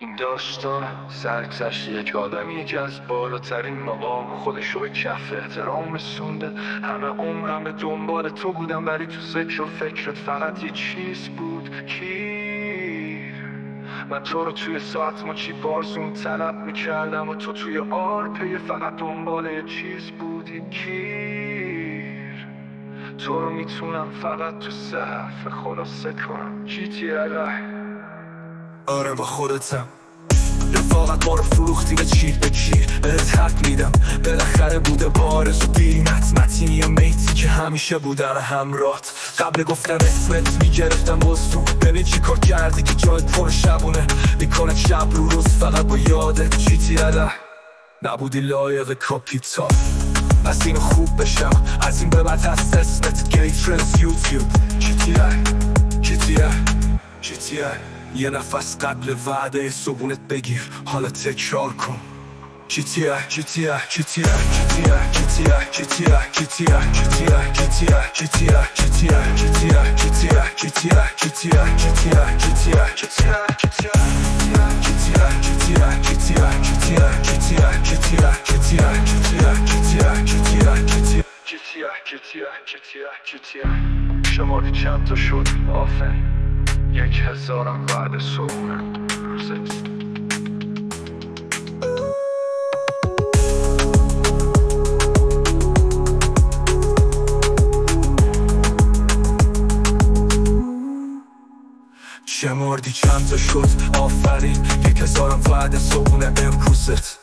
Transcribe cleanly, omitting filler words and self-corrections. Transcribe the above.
این داستان سرگذشت یک آدمی که از بالاترین مقام خودشو به کف احترام رسونده. همه عمرم به دنبال تو بودم، ولی تو ذکر و فکرت فقط یه چیز بود، کیر. من تو رو توی ساعت مچی بارزون طلب میکردم و تو توی آرپی فقط دنبال یه چیز بودی، کیر. تو رو میتونم فقط تو صرف خلاصه کنم، GTA. آره با خودتم رفاقت ما رو فروختی به چیر به چیر. بهت حق میدم بالاخره بوده بارز و بینت متینی یا میتی که همیشه بودن همراهت. قبل گفتم اسمت میگرفتم بازتون، ببین چی کار کردی که جایت پر شبونه میکنه شب رو روز فقط با یادت. GTA نبودی لایق کاپیتال، از اینو خوب بشم از این به بعد هست اسمت گیترز یوتیوب. GTA یه نفس قبل وعده صبونت بگیر حالا تکرار کن. شماری چند تا شد آفرین، 1000 بعد صبحونه. شمردی چند تا شد آفرین، 1000 بعد صبحونه امروزت.